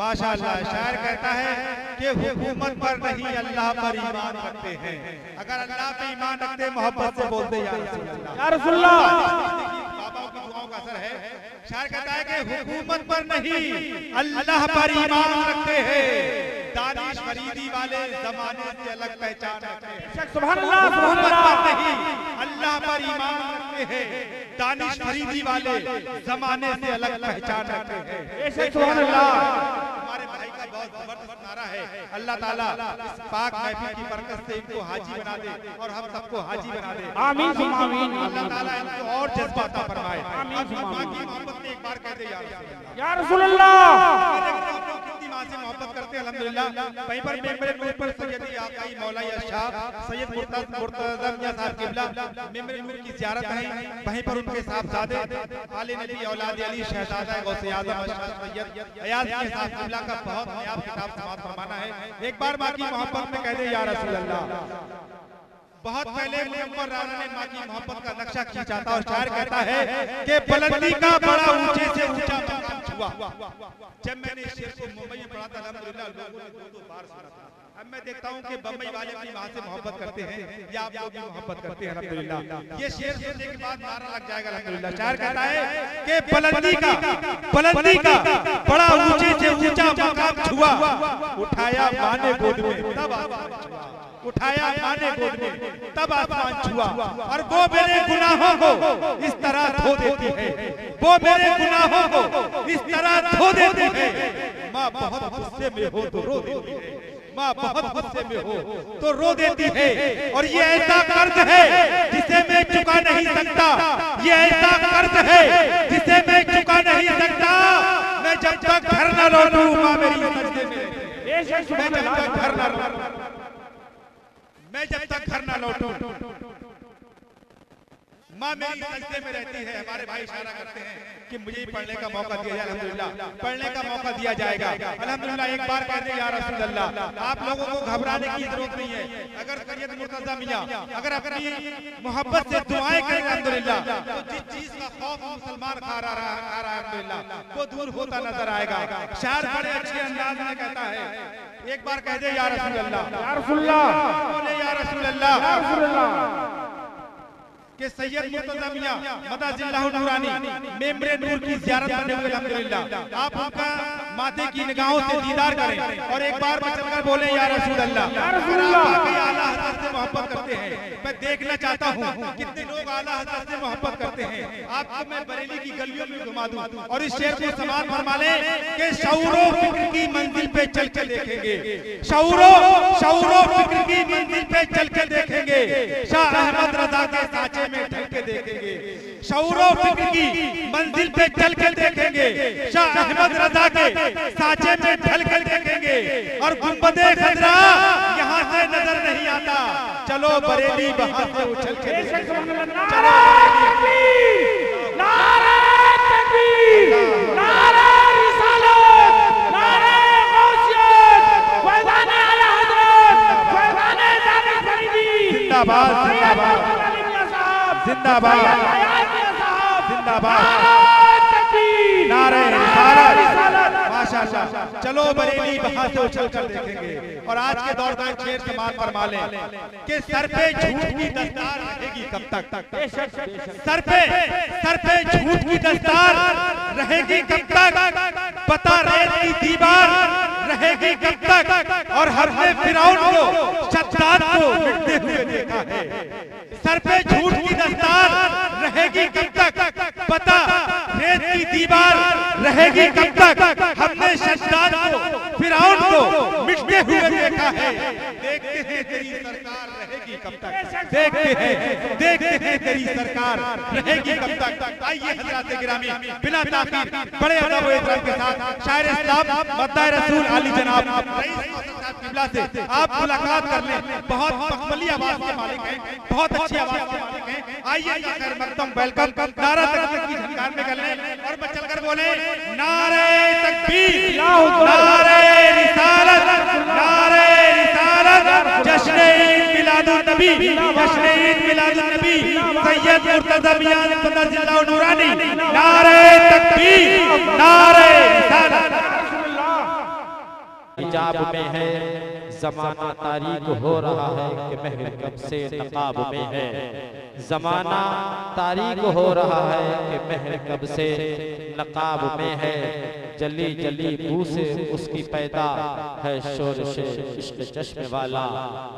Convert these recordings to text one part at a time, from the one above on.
माशाअल्लाह। शायर कहता है कि हुकूमत पर नहीं अल्लाह पर ईमान रखते हैं। अगर अल्लाह पे ईमान रखते मोहब्बत से बोलते या रसूल अल्लाह। बाबाओं की दुआओं का असर है। शायर कहता है कि हुकूमत पर नहीं अल्लाह पर ईमान रखते हैं। दानिश फरीदी वाले जमाने से अलग पहचान रखते हैं। सुभान अल्लाह। हुकूमत पर नहीं अल्लाह पर ईमान रखते हैं। दानिश फरीदी वाले जमाने से अलग पहचान रखते हैं। सुभान अल्लाह। हमारे भाई का बहुत जबरदस्त नारा है। अल्लाह ताला इस पाक महफिल की बरकत से इनको हाजी बना दे और हम सबको हाजी बना दे। आमीन आमीन। अल्लाह ताला इनको और जज्बा अता फरमाए। मोहब्बत में एक बार कह दे या रसूल अल्लाह। कितनी मां से मोहब्बत करते हैं अल्हम्दुलिल्लाह। वहीं पर मेरे नूर पर सैयदी आकाई मौलाई शाह सैयद मुर्तज़ा मियां साहब किबला मेरे नूर की ज़ियारत है। वहीं पर उनके साहबजादे आले नबी औलाद अली शहजादा गौसे आज़म सैयद अयाज के साहब किबला का बहुत नया किताब समाअत फरमाना है। एक बार मां की मोहब्बत में कह दे या रसूल अल्लाह। बहुत पहले मुनव्वर राना ने मां की मोहब्बत का नक्शा खींचा था और शायर कहता है कि बुलंदी का बड़ा ऊंचे से ऊंचा मकाम छुआ। जब मैंने इस शेर को मुंबई में पढ़ा था अल्हम्दुलिल्लाह लोगों ने दो बार सुना था। अब मैं देखता हूं कि बम्बई वाले अपनी मां से मोहब्बत करते हैं या आप लोग भी मोहब्बत करते हैं अल्हम्दुलिल्लाह। ये शेर सुनने के बाद नारा लग जाएगा अल्हम्दुलिल्लाह। शायर कहता है कि बुलंदी का बड़ा ऊंचे से ऊंचा मकाम छुआ। उठाया मां ने गोद में तब आसमान छुआ। उठाया मां ने गोद में तब आसमान छुआ। और वो मेरे गुनाहों को इस तरह धो देती है। वो मेरे गुनाहों को इस तरह धो देती है। माँ बहुत गुस्से में हो तो रो देती है। माँ बहुत गुस्से में हो तो रो देती है। और ये ऐसा कर्ज है जिसे मैं चुका नहीं सकता। ये ऐसा कर्ज है जिसे मैं चुका नहीं सकता। मैं जब तक घर न लौटूं माँ मेरी सजदे में। मैं जब तक घर न लौटूं माँ मेरी सजदे में रहती है। हमारे भाई इशारा करते हैं कि मुझे पढ़ने का मौका दिया जाए। अल्हम्दुलिल्लाह पढ़ने का मौका दिया जाएगा अल्हम्दुलिल्लाह। एक बार कह दे या रसूल अल्लाह। आप लोगों को घबराने की जरूरत नहीं है। अगर सैयद मुर्तज़ा मियां अगर अपनी मोहब्बत से दुआएं करें अल्हम्दुलिल्लाह तो जिस चीज का खौफ मुसलमान खा रहा है अल्हम्दुलिल्लाह वो दूर होता नजर आएगा। शायर बड़े अच्छे अंदाज में कहता है। एक बार कह दे या रसूल अल्लाह। या रसूल अल्लाह। बोले या रसूल अल्लाह। या रसूल अल्लाह। कि सैयद मुर्तज़ा मियां मदाजिल्लाहु नूरानी मेमरे नूर की ज़ियारत करने हुए अल्हम्दुलिल्लाह आप उनका माथे की निगाहों से दीदार करें और एक बार बचकर बोले या रसूल अल्लाह। या रसूल अल्लाह। आला हज़रत से मोहब्बत करते हैं। मैं देखना चाहता हूँ कितने लोग आला हज़रत से मोहब्बत करते हैं। आपको मैं बरेली की गलियों में घुमा दूं और इस शेर को समाअत फरमा लें कि शऊरो फिक्र की मंजिल पे चल के देखेंगे। शऊरो फिक्र की मंजिल पे चल के देखेंगे। शाह अहमद रजा के साँचे में ढल के देखेंगे। शऊरो फिक्र की मंजिल पे चल के देखेंगे। शाह अहमद रजा के साँचे में ढल के देखेंगे। और गुंबदे खजरा यहाँ से नजर नहीं आता। चलो बरेली वहां से उछल के नारा तकबीर, नारा तकबीर, नारा रिसालत, नारा गौसियत, फैज़ाने आला हज़रत, फैज़ाने दानिश फरीदी। जिंदाबाद जिंदाबाद जिंदाबाद जिंदाबाद। नारे रिसालत माशाअल्लाह। चलो बरेली वहां से उछल कर देखेंगे। और आज के दौर का शेर समाअत फरमा लें कि सर पे झूठ की दस्तार रहेगी कब तक। सर पे झूठ की दस्तार रहेगी कब तक। पता रेत की दीवार रहेगी कब तक। और हमने फिरौन को शद्दाद को मिटते हुए देखा है। सर पे झूठ की दस्तार रहेगी कब तक। पता रेत की दीवार रहेगी कब तक। हमने शद्दाद को फिरौन को मिटते हुए देखा है। देखते हैं तेरी सरकार रहेगी कब तक। देखते हैं तेरी सरकार रहेगी कब तक। आइए हज़रात गिरामी बिना ताख़ीर बड़े अदब व एहतराम के साथ शायर इस्लाम मद्दाह रसूल आली जनाब रईस साहब किबला से आप मुलाकात कर लें। बहुत मखमली आवाज के मालिक हैं। बहुत अच्छी आवाज के मालिक हैं। आइए खैर मकदम वेलकम। नारा तकबीर की झनकार में कर लें और बचल कर बोले नारे तकबीर, नारे रिसालत, नारे रिसालत। जश्न ईद मिलादुन नबी, जश्न ईद मिलादुन नबी सैयद मुर्तज़ा मियां मदाजिल्लाहु नूरानी। नारे तकबीर, नारे रिसालत। हिजाब में है, जमाना तारीक हो रहा है कि महर कब से नकाब में है। जमाना तारीक हो रहा है कि महर कब से नकाब में है। जली जली बू से उसकी पैदा है शोरश इश्क चश्मे वाला।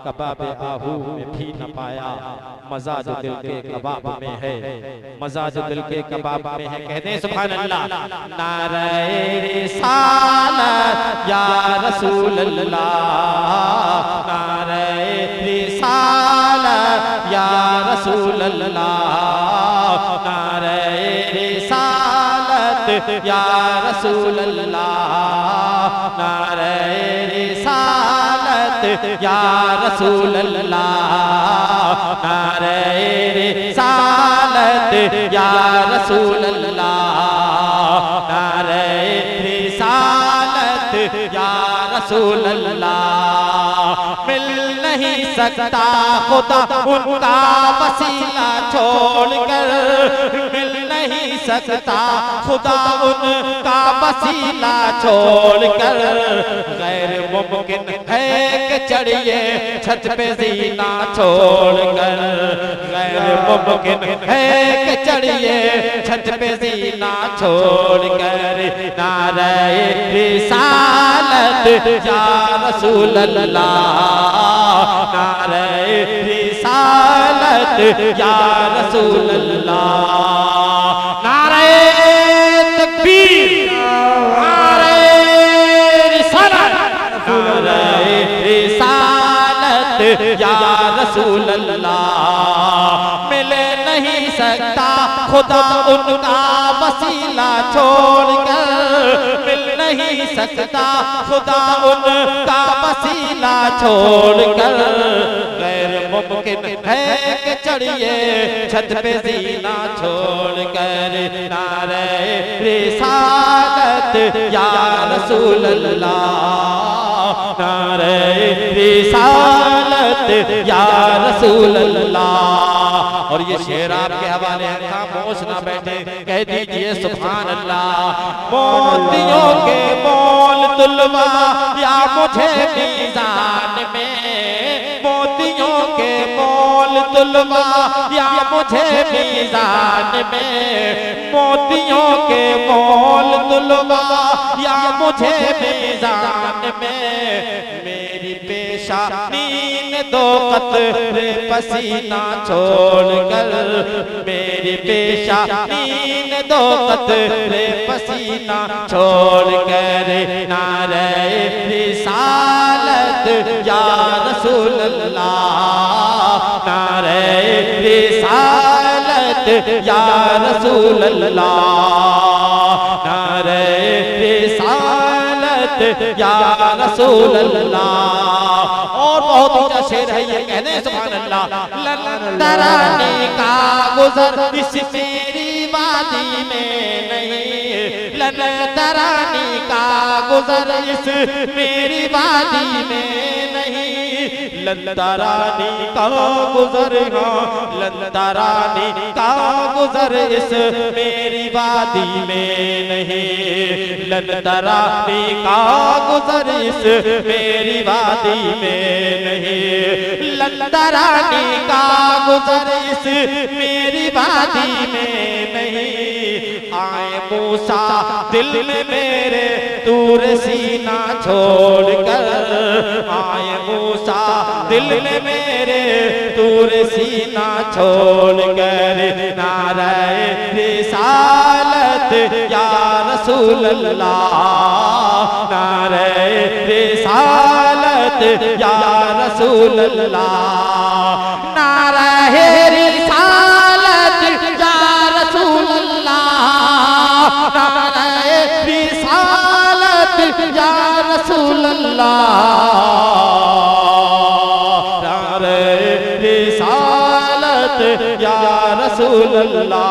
कबाब आहू में भी न पाया, मजा जो दिल के कबाब में है, मजा जो दिल के कबाब में है। कहते हैं सुभान अल्लाह। नारे रिसालत या रसूल अल्लाह, नारे रिसालत या रसूल अल्लाह, नारे रिसालत या रसूल अल्लाह, नारे रिसालत या रसूल अल्लाह, नारे रिसालत या रसूल अल्लाह, नारे रिसालत या रसूल अल्लाह। मिल नहीं सकता खुदा उनका वसीला छोड़कर, मिल नहीं सकता खुदा उनका वसीला छोड़कर। गैर मुमकिन है कि चढ़िए छत पे जीना छोड़कर, गैर मुमकिन है कि चढ़िए छत पे जीना छोड़कर। नारे रिसालत या रसूल अल्लाह, नारे रिसालत या रसूल अल्लाह, नारे तकबीर, नारे रिसालत, नारे रिसालत या रसूल अल्लाह। मिल नहीं सकता खुदा उनका वसीला छोड़कर, मिल नहीं सकता खुदा उनका वसीला छोड़कर। गैर मुमकिन है कि चढ़िए छत पे जीना छोड़कर। नारे रिसालत या रसूल अल्लाह, नारे रिसालत या रसूल अल्लाह। और ये शेर आपके हवाले है, खामोश ना बैठे, कह दीजिए सुभान अल्लाह। मोतियों के मोल तुलवा या मुझे मीज़ान में, मोतियों के मोल तुलवा या मुझे मीज़ान में, मोतियों के मोल तुलवा या मुझे मीज़ान में। मेरी पेशानी दो कतरे पसीना छोड़कर, मेरी पेशानी दो कतरे पसीना छोड़कर। नारे रिसालत या रसूल अल्लाह, नारे रिसालत या रसूल अल्लाह, नारे रिसालत या रसूल अल्लाह। और बहुत ऊंचा शेर है ये, कहने सुभान अल्लाह। लंदरानी का गुजर इस मेरी वादी में नहीं, लंदरानी का गुजर इस मेरी वादी में नहीं। लंदरानी का गुजर, लंदरानी का गुजर इस मेरी वादी में नहीं, लंदरानी का गुजर इस मेरी वादी में नहीं, लंदरानी का गुजर इस मेरी वादी में नहीं। आए मूसा दिल में मेरे तूर सीना छोड़कर, आए मूसा दिल में मेरे तूर सीना छोड़कर। नारे रिसालत या रसूल अल्लाह, नारे रिसालत या रसूल अल्लाह, नारे रिसालत या रसूल अल्लाह, नारे रिसालत या रसूल अल्लाह, नारे रिसालत या रसूल अल्लाह,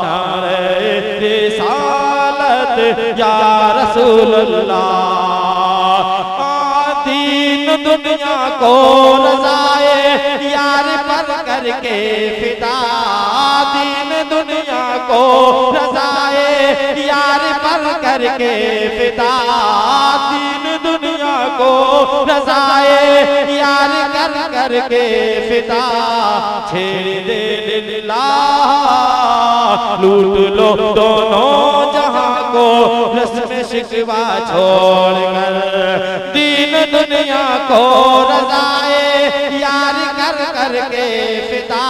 नारे रिसालत या रसूल अल्लाह। दीन दुनिया को रज़ाए यार पर करके फिदा, दीन दुनिया को रज़ाए यार पर करके फिदा, को रज़ाए यार कर कर के फिदा छेड़ दे लिल्लाह लूट लो दोनों जहां को रस्म शिकवा छोड़ कर दीन दुनिया को रज़ाए यार कर कर के फिदा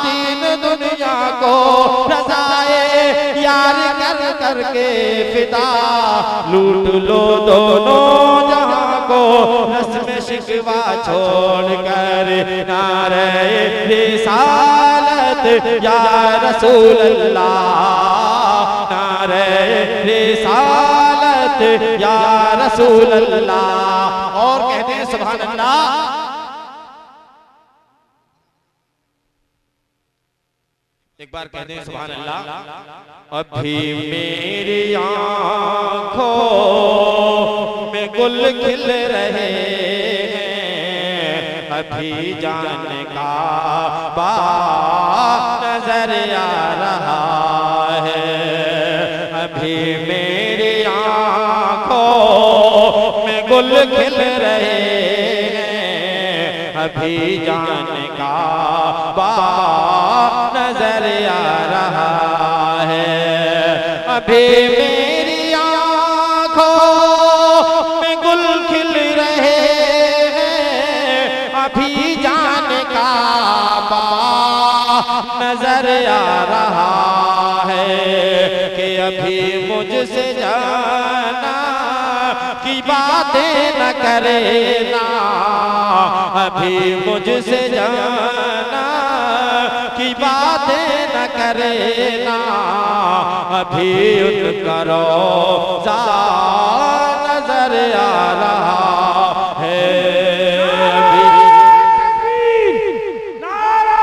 दीन दुनिया को रज़ाए यार कर कर के फिदा लूट लो दोनों जहां को रस्म शिकवा छोड़ कर नारे रिसालत या रसूल अल्लाह नारे रिसालत या रसूल अल्लाह। और कहते हैं सुभान अल्लाह। एक बार कहते हैं सुभान अल्लाह। अभी मेरी आँखों में गुल खिल रहे हैं अभी जान का बा नजर आ रहा है अभी मेरी आँखों में गुल खिल रहे हैं अभी जान का बा नजर आ रहा है अभी मेरी आँखों में गुल खिल रहे हैं अभी जान का बा नजर आ रहा है कि अभी मुझसे जाना की बातें न करे ना अभी मुझसे जाना की बातें न करे ना अभी उनका रोज़ा नजर आ रहा है अभी नारा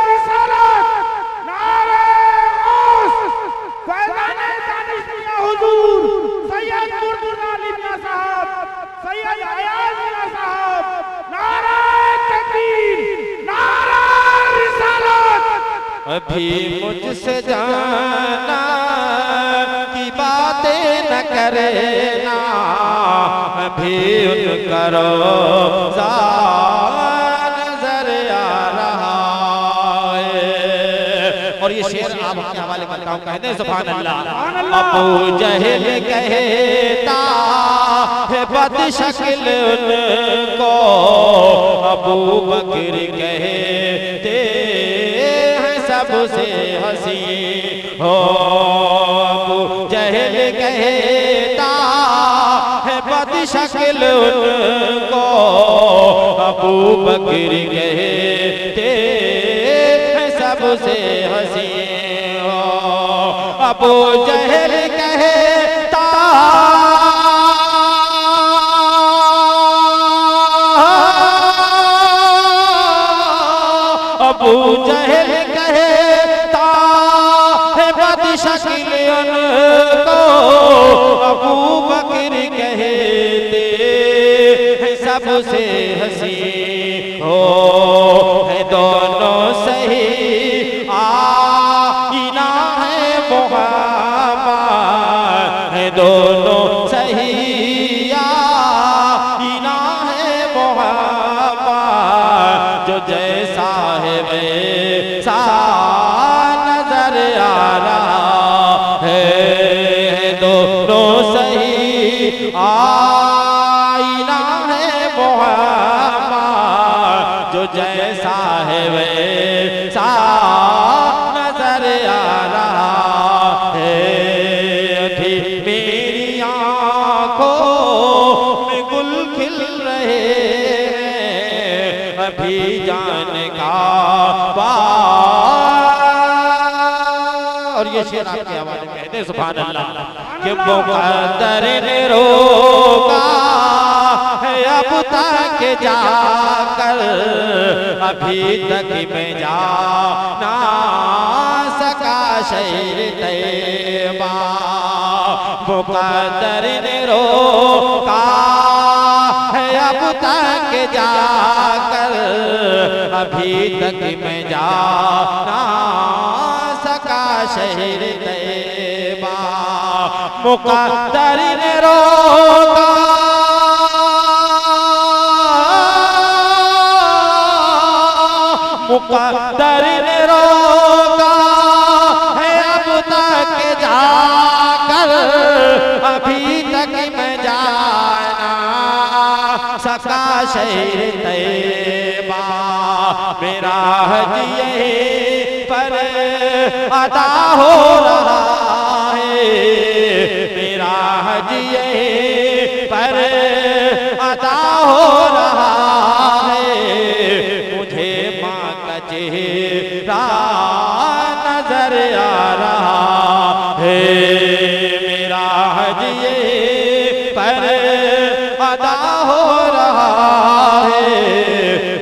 रिसालत नारा गौस फैज़ाने दानिशमिया हुजूर सैयद मुर्तज़ा अली मियां साहब सैयद अयाज मियां साहब नारा तकबीर नारा रिसालत। अभी मुझसे जाना की बातें न करे ना अभी उनका रोज़ा नजर आ रहा है। और ये शेर आप अपने हवाले करता हूँ कहते हैं सुभान अल्लाह। अबू जहल कहता है बदशक्ल उनको अबू बकर कहते सबसे हसी हो अबू जहल कहता है बदशक्ल उनको अबू बकर कहते हैं सबसे हसी हो अबू जहल कहता अबू जहल कहता है बदशक्ल उनको अबू बकर कहते हैं सबसे हसी हो है दोनों सही आईना है मुहम्मद है दोनों सही आईना है मुहम्मद जो जैसा है वैसा नजर आ रहा है दोनों सही आईना है मुहम्मद जो जैसा है वैसा नजर आ रहा है अभी मेरी आँखों में गुल खिल रहे हैं अभी जान का बा। और ये शेर आपके हवाले में कहते हैं सुभान अल्लाह कि मुक़द्दर ने रोका है अब तक जाकर अभी तक मैं जा ना सका शहर तैयबा मुक़द्दर ने रोका है अब तक जाकर अभी तक मैं जा ना सका शहर तैयबा मुक़द्दर ने रोका तक मैं जाना सका शहर तैयबा, मेरा हज यहीं पर अदा हो रहा है, मेरा हज यहीं पर अदा हो रहा है, मुझे माँ का चेहरा नजर आ रहा है, मेरा हज यहीं पर अदा हो रहा है,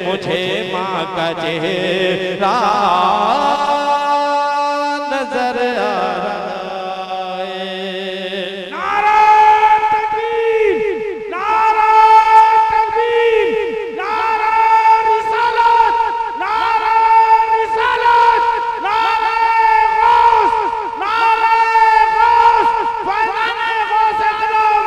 मुझे माँ का चेहरा नजर आ रहा है। नारा तकबीर, नारा तकबीर, नारा रिसालत, नारा रिसालत, नारा गौस, नारा गौस, फैज़ाने गौस अकरम,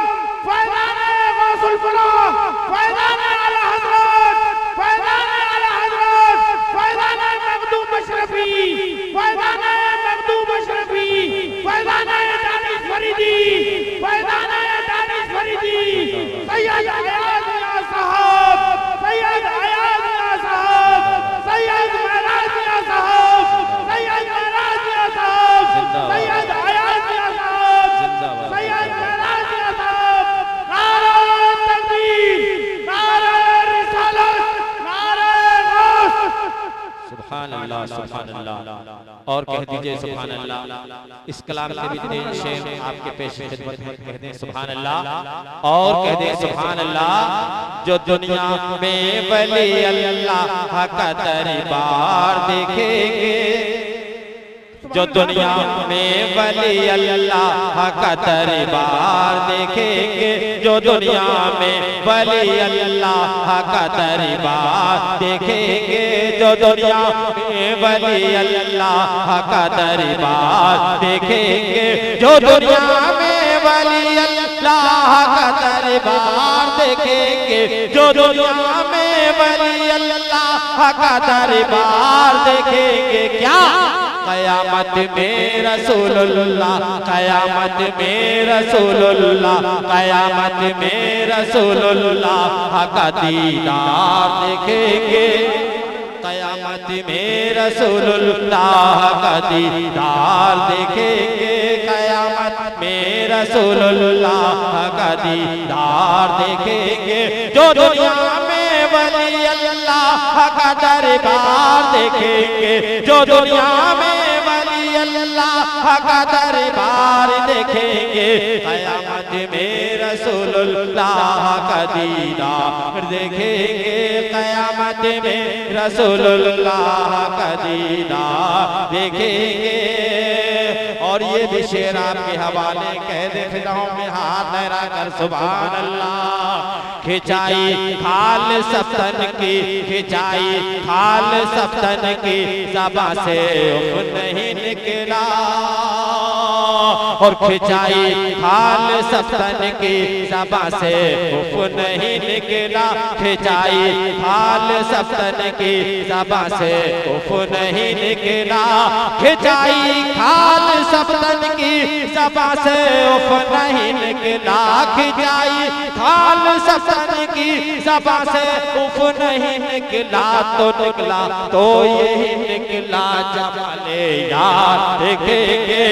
फैज़ाने गौसुल फलाह, फैज़ाने आला हज़रत, फैज़ाने आला हज़रत, फैज़ाने मखदूम अशरफी, फैज़ाने मखदूम अशरफी, फैज़ाने दानिश फरीदी, फैज़ाने दानिश फरीदी, सैयद अयाज मियां साहब, सैयद अयाज मियां साहब, सैयद महराज मियां साहब, सैयद महराज मियां साहब, सैयद अयाज मियां साहब, सैयद महराज मियां साहब, नारा तकबीर, नारा रिसालत, नारा गौस। सुभान अल्लाह, सुभान अल्लाह। और कह दीजिए सुभान अल्लाह। इस कलाम के भी तीन शेर आपके पेश खिदमत में कह दें सुभान अल्लाह, और कह दें सुभान अल्लाह। जो दुनिया में वली अल्लाह का दरबार देखेंगे, जो दुनिया में वली अल्लाह का दरबार देखेंगे, जो दुनिया में वली अल्लाह का दरबार देखेंगे, जो दुनिया में वली अल्लाह का दरबार देखेंगे, जो दुनिया में वली अल्लाह का दरबार देखेंगे, जो दुनिया में वली अल्लाह का दरबार देखेंगे, क्या क़यामत में रसूलुल्लाह, क़यामत में रसूलुल्लाह, क़यामत में रसूलुल्लाह का दीदार देखेंगे, क़यामत में रसूलुल्लाह का दीदार देखेंगे, क़यामत में रसूलुल्लाह का दीदार देखेंगे, जो दुनिया में वली अल्लाह का दरबार देखेंगे, जो दुनिया में वली अल्लाह का दरबार देखेंगे, क़यामत में रसूलुल्लाह का दीदार देखेंगे, क़यामत में रसूलुल्लाह का दीदार देखेंगे। और ये भी शेर आपके हवाले कह दे फिदाओं में हाथ लहरा कर सुभान अल्लाह। खिंचाई खाल सफ्तन की, खिंचाई खाल सफ्तन की, ज़बां से उफ नहीं निकला, और खिंचाई खाल सफ्तन की, ज़बां से उफ नहीं निकला, खिंचाई खाल सफ्तन की, ज़बां से उफ नहीं निकला, खिंचाई खाल सफ्तन की, ज़बां से उफ नहीं निकला, खिंचाई खाल सफ्तन की, ज़बां से उफ नहीं निकला, तो निकला तो यही निकला जमाले यार देखेंगे,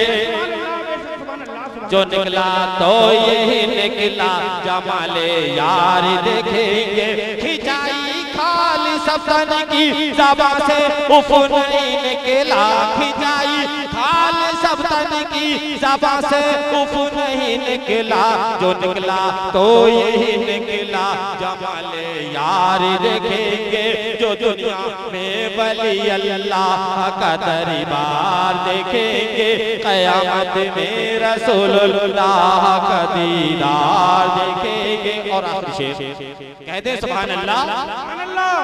जो निकला तो यही निकला जमाले यार देखेंगे, खिंचाई खाली सफ्तन की, ज़बां से उफ नहीं निकला, खिंचाई खाली सफ्तन की, ज़बां से उफ नहीं निकला, जो निकला तो यही निकला जमाले यार देखेंगे, जो दुनिया में वली अल्लाह का दरबार देखेंगे, क़यामत में रसूलुल्लाह का दीदार देखेंगे। और आखिरी शेर कहते हैं सुभान अल्लाह।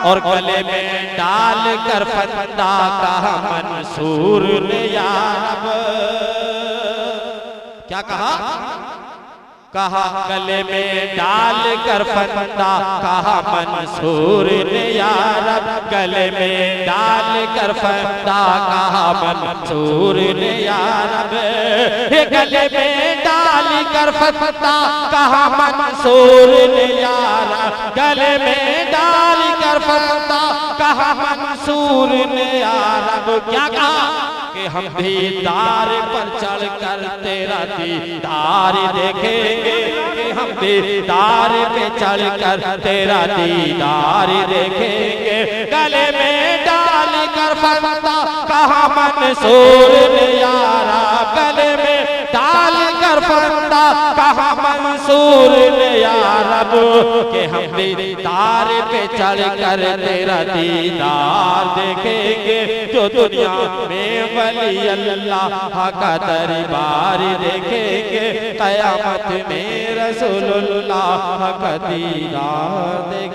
और गले में डाल कर फंदा कहा मंसूर ने या रब, क्या कहा? कहा गले में डाल कर फंदा, कहा मंसूर ने या रब, गले में डाल कर फंदा, कहा मंसूर ने या रब, गले में डाल कर फंदा, कहा मंसूर ने या रब, गले में डाल कर फंदा, कहा मंसूर ने या रब। क्या कहा कि हम दीदार पर चढ़कर तेरा दीदार देखेंगे, कि हम दीदार पे चढ़कर तेरा दीदार देखेंगे। गले में डाल कर फंदा, कहा मंसूर ने या रब, गले में डाल कर फंदा, कहा मंसूर ने या रब, कि हम दीदार पे चढ़कर तेरा दीदार देखेंगे। जो दुनिया में वली अल्लाह का दरबार देखेंगे, क़यामत में रसूलुल्लाह का दीदार देखेंगे।